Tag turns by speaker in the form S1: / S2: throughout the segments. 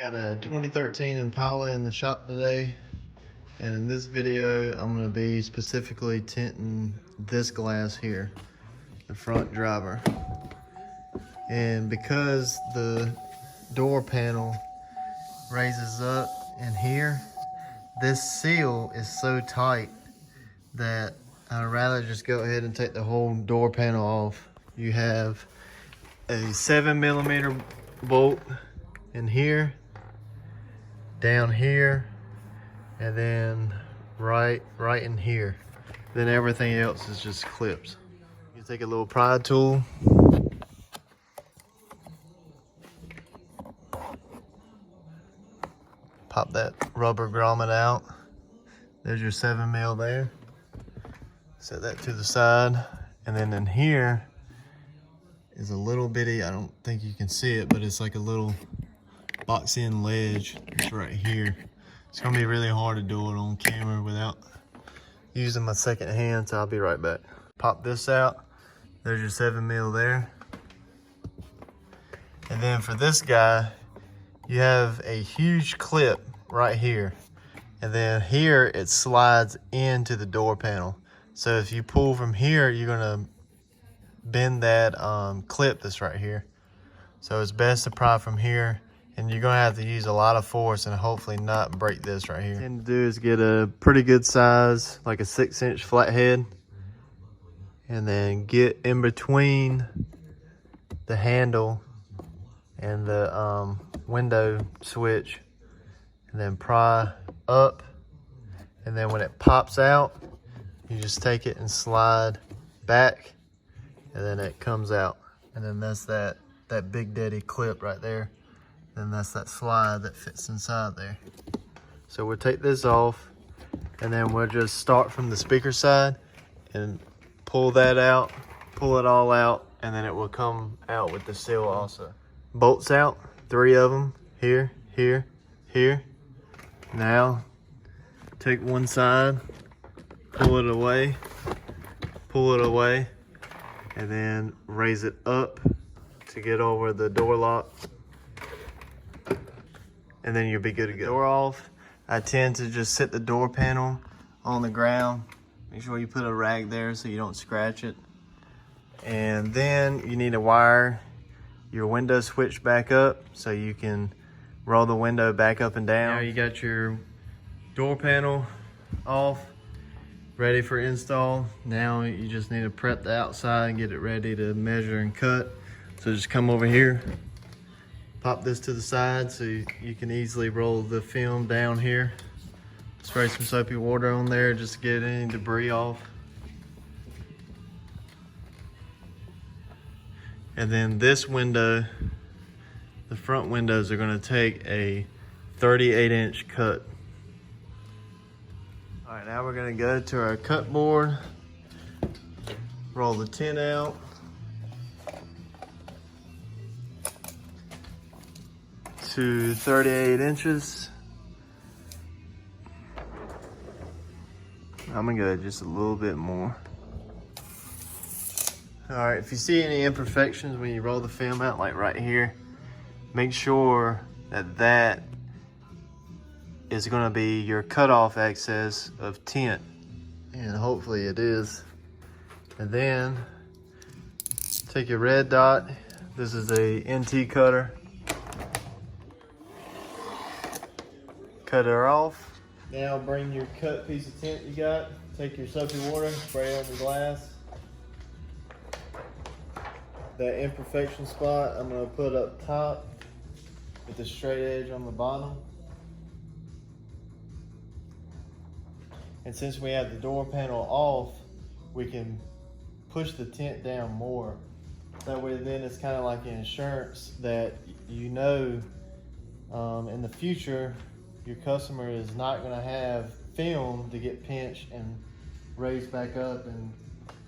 S1: Got a 2013 Impala in the shop today, and in this video I'm going to be specifically tinting this glass here, the front driver. And because the door panel raises up in here, this seal is so tight that I'd rather just go ahead and take the whole door panel off. You have a 7mm bolt in here, down here, and then right in here. Then everything else is just clips. You take a little pry tool, pop that rubber grommet out. There's your 7mm there. Set that to the side, and then in here is a little bitty, I don't think you can see it, but it's like a little box-in ledge. It's right here. It's gonna be really hard to do it on camera without using my second hand, so I'll be right back. Pop this out. There's your 7mm there. And then for this guy, you have a huge clip right here. And then here it slides into the door panel. So if you pull from here, you're gonna bend that clip that's right here. So it's best to pry from here, and you're gonna have to use a lot of force and hopefully not break this right here. What I tend to do is get a pretty good size, like a 6-inch flathead, and then get in between the handle and the window switch, and then pry up, and then when it pops out, you just take it and slide back, and then it comes out. And then that's that big daddy clip right there. Then that's that slide that fits inside there. So we'll take this off, and then we'll just start from the speaker side and pull that out, pull it all out, and then it will come out with the seal also. Bolts out, 3 of them, here, here, here. Now, take one side, pull it away, and then raise it up to get over the door lock, and then you'll be good to go. Door off, I tend to just sit the door panel on the ground. Make sure you put a rag there so you don't scratch it. And then you need to wire your window switch back up so you can roll the window back up and down. Now you got your door panel off, ready for install. Now you just need to prep the outside and get it ready to measure and cut. So just come over here, pop this to the side so you can easily roll the film down here. Spray some soapy water on there just to get any debris off. And then this window, the front windows are gonna take a 38-inch cut. All right, now we're gonna go to our cut board, roll the tint out. To 38 inches. I'm gonna go just a little bit more. All right, if you see any imperfections when you roll the film out, like right here, make sure that that is gonna be your cutoff excess of tint. And hopefully it is. And then take your red dot. This is a NT cutter. Cut her off. Now bring your cut piece of tint you got. Take your soapy water, spray it on the glass. That imperfection spot I'm gonna put up top with the straight edge on the bottom. And since we have the door panel off, we can push the tint down more. That way then it's kind of like an insurance that you know in the future your customer is not gonna have film to get pinched and raised back up and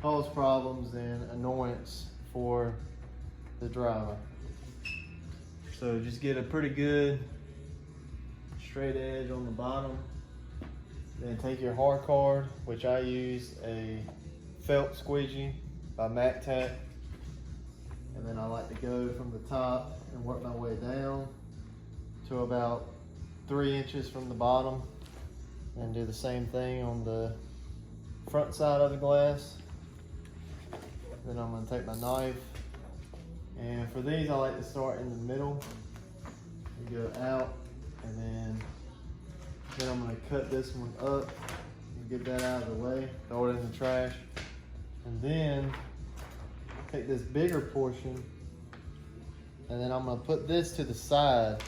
S1: cause problems and annoyance for the driver. So just get a pretty good straight edge on the bottom. Then take your hard card, which I use a felt squeegee by MacTac. And then I like to go from the top and work my way down to about 3 inches from the bottom, and do the same thing on the front side of the glass. Then I'm going to take my knife, and for these I like to start in the middle. You go out, and then I'm going to cut this one up and get that out of the way, throw it in the trash, and then take this bigger portion, and then I'm going to put this to the side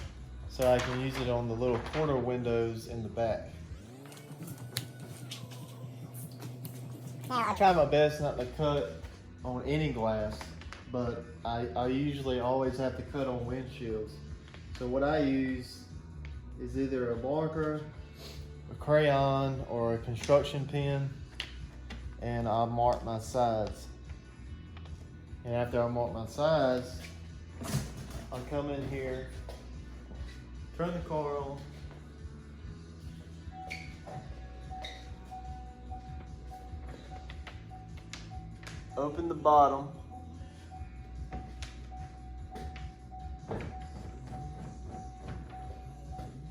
S1: so I can use it on the little quarter windows in the back. I try my best not to cut on any glass, but I usually always have to cut on windshields. So what I use is either a marker, a crayon, or a construction pen, and I'll mark my sides. And after I mark my sides, I'll come in here, turn the car on, open the bottom,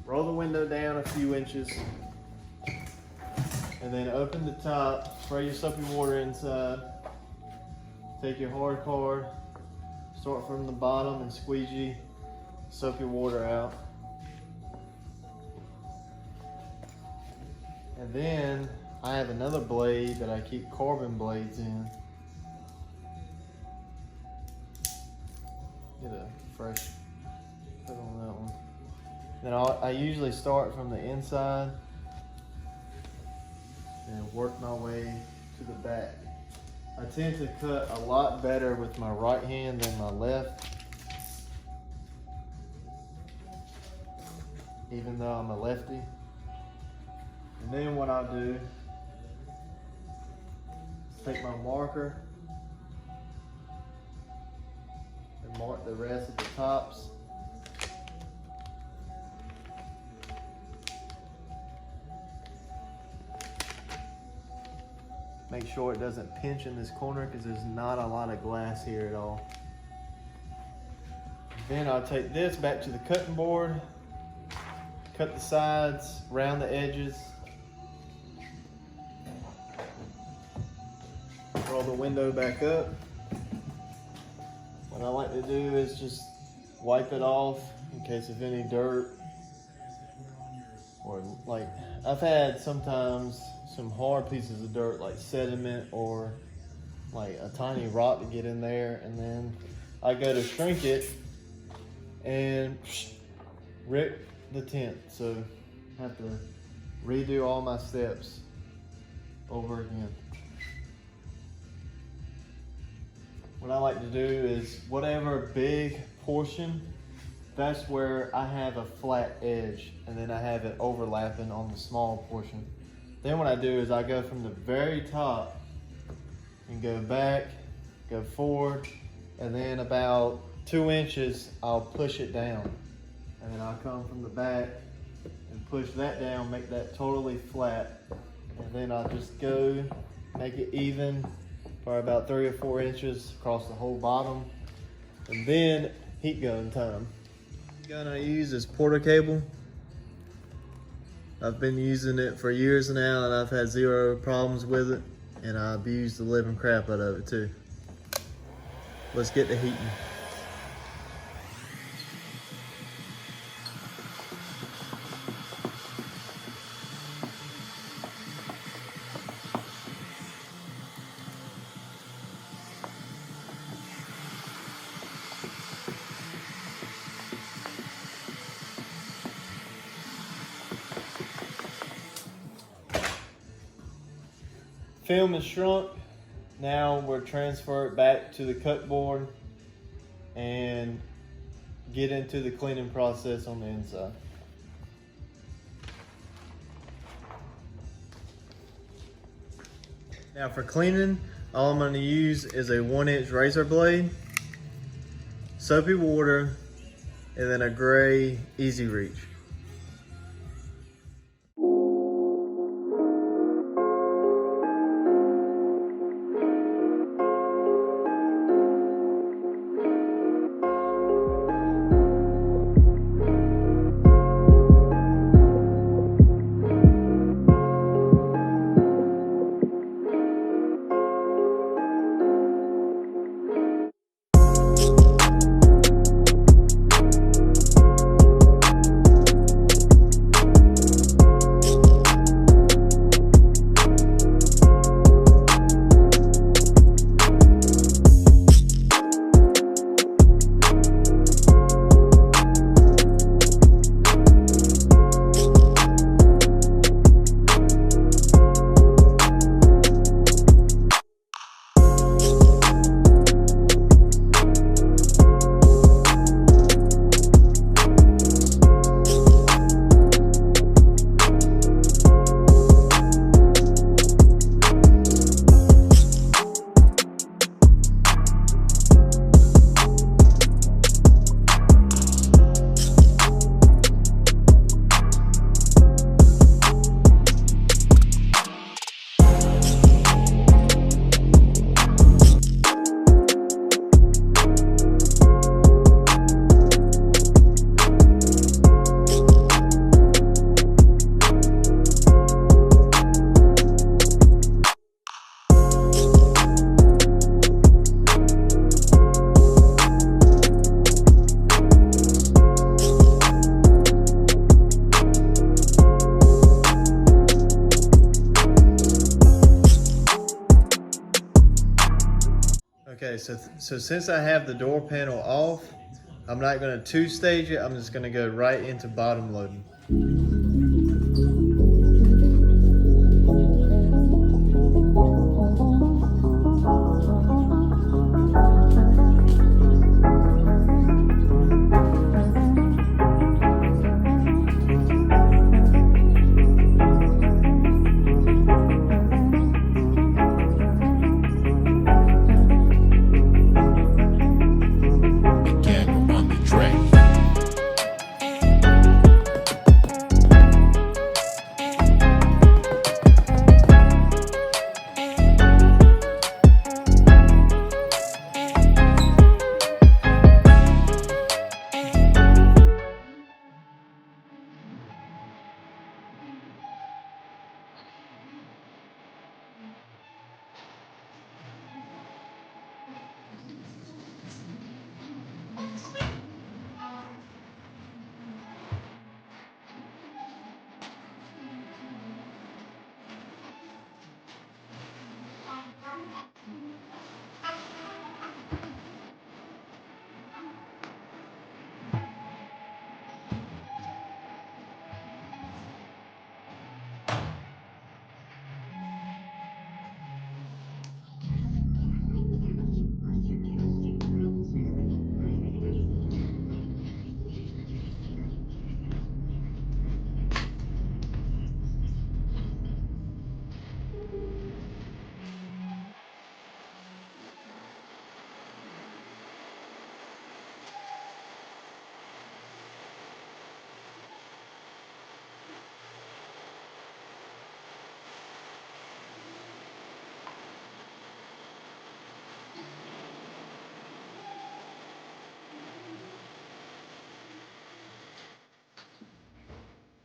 S1: roll the window down a few inches, and then open the top, spray your soapy water inside, take your hard card, start from the bottom and squeegee soapy water out. And then I have another blade that I keep carbon blades in. Get a fresh cut on that one. Then I usually start from the inside and work my way to the back. I tend to cut a lot better with my right hand than my left, even though I'm a lefty. And then what I do is take my marker and mark the rest of the tops. Make sure it doesn't pinch in this corner because there's not a lot of glass here at all. Then I'll take this back to the cutting board, cut the sides, round the edges, roll the window back up. What I like to do is just wipe it off in case of any dirt, or like I've had sometimes some hard pieces of dirt like sediment or like a tiny rock to get in there, and then I go to shrink it and rip the tint. So I have to redo all my steps over again. What I like to do is whatever big portion, that's where I have a flat edge, and then I have it overlapping on the small portion. Then what I do is I go from the very top and go back, go forward, and then about 2 inches, I'll push it down. And then I'll come from the back and push that down, make that totally flat. And then I'll just go, make it even for about 3 or 4 inches across the whole bottom. And then heat gun time. The gun I use is Porter cable. I've been using it for years now and I've had 0 problems with it, and I abuse the living crap out of it too. Let's get to heating. Film is shrunk. Now we'll transfer it back to the cut board and get into the cleaning process on the inside. Now for cleaning, all I'm going to use is a 1-inch razor blade, soapy water, and then a gray Easy Reach. Okay, so since I have the door panel off, I'm not going to two-stage it. I'm just going to go right into bottom loading.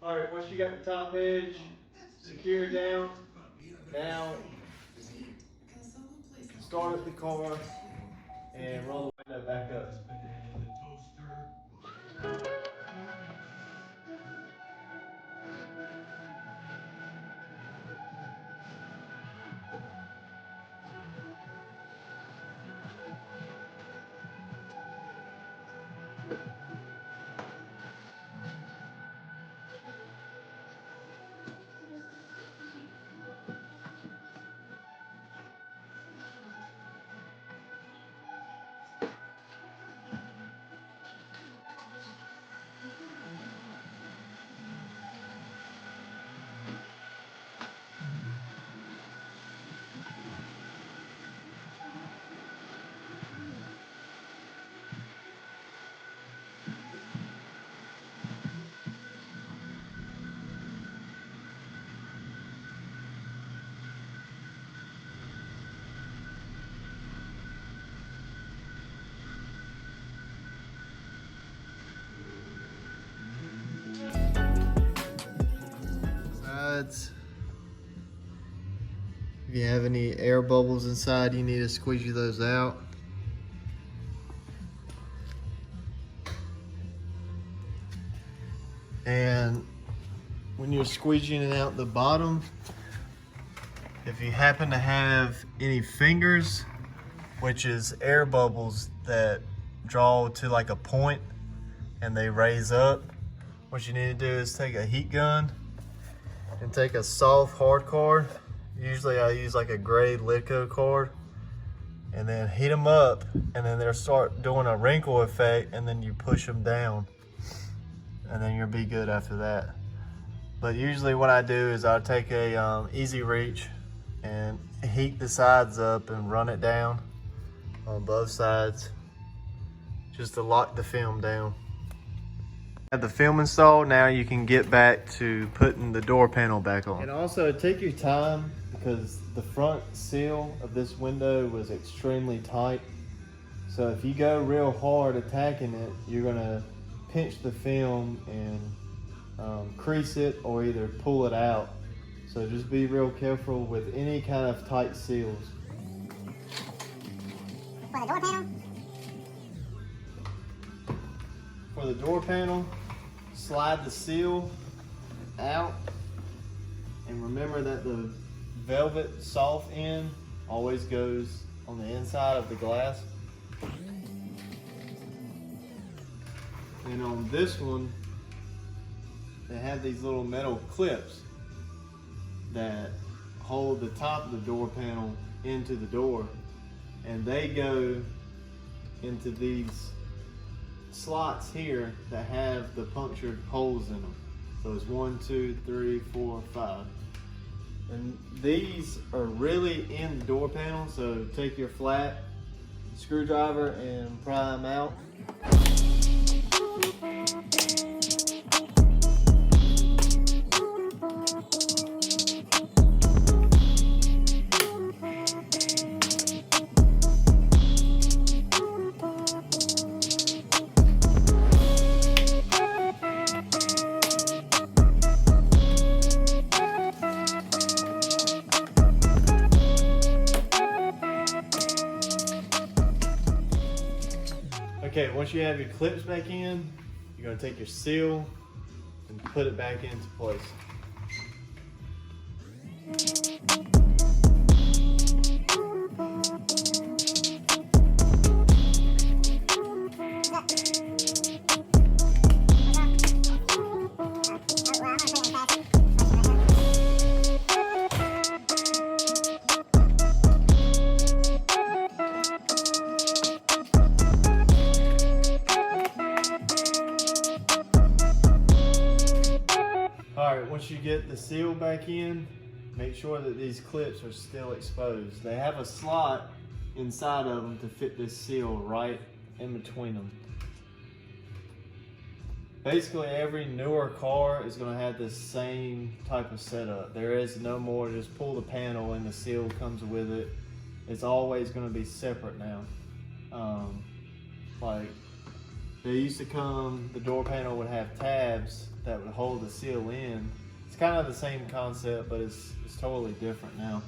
S1: All right, once you got the top edge secured down, now start up the car and roll the window back up. Sides. If you have any air bubbles inside, you need to squeegee those out. And when you're squeegeeing out the bottom, if you happen to have any fingers, which is air bubbles that draw to like a point and they raise up, what you need to do is take a heat gun and take a soft hard card. Usually I use like a gray Lidco card, and then heat them up, and then they'll start doing a wrinkle effect, and then you push them down, and then you'll be good after that. But usually what I do is I'll take a easy reach and heat the sides up and run it down on both sides just to lock the film down. Have the film installed, now you can get back to putting the door panel back on. And also take your time, because the front seal of this window was extremely tight. So if you go real hard attacking it, you're gonna pinch the film and crease it or either pull it out. So just be real careful with any kind of tight seals.
S2: For the door panel?
S1: For the door panel, slide the seal out, and remember that the velvet soft end always goes on the inside of the glass. And on this one, they have these little metal clips that hold the top of the door panel into the door, and they go into these slots here that have the punctured holes in them. So it's 1, 2, 3, 4, 5. And these are really in the door panel, so take your flat screwdriver and pry them out. Okay, once you have your clips back in, you're going to take your seal and put it back into place. Alright, once you get the seal back in, make sure that these clips are still exposed. They have a slot inside of them to fit this seal right in between them. Basically, every newer car is going to have the same type of setup. There is no more just pull the panel and the seal comes with it. It's always going to be separate now. Like they used to come, the door panel would have tabs that would hold the seal in. It's kind of the same concept, but it's totally different now.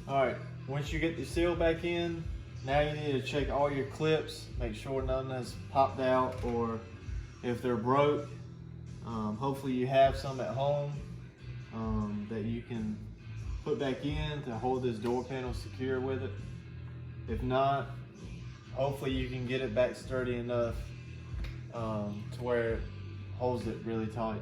S1: Alright, once you get the seal back in, now you need to check all your clips, make sure none has popped out, or if they're broke, hopefully you have some at home that you can put back in to hold this door panel secure with it. If not, hopefully you can get it back sturdy enough to where it holds it really tight.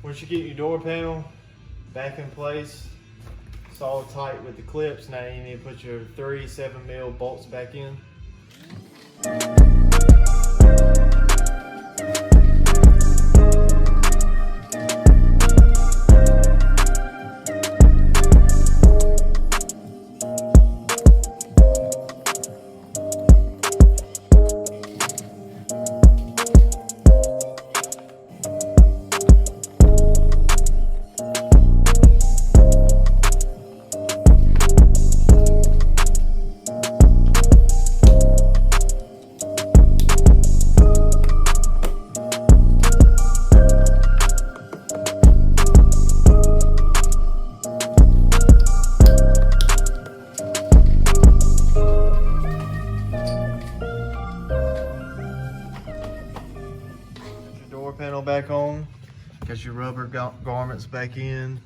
S1: Once you get your door panel back in place, it's all tight with the clips. Now you need to put your 3 7mm bolts back in. Panel back on, got your rubber garments back in,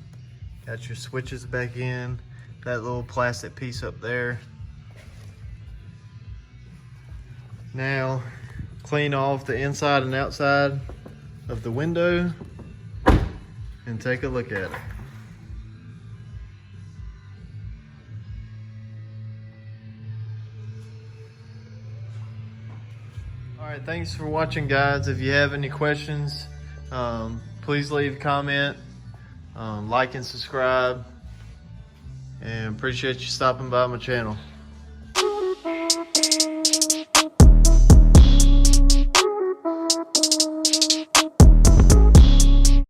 S1: got your switches back in, that little plastic piece up there. Now clean off the inside and outside of the window and take a look at it. Alright, thanks for watching, guys. If you have any questions, please leave a comment, like and subscribe, and appreciate you stopping by my channel.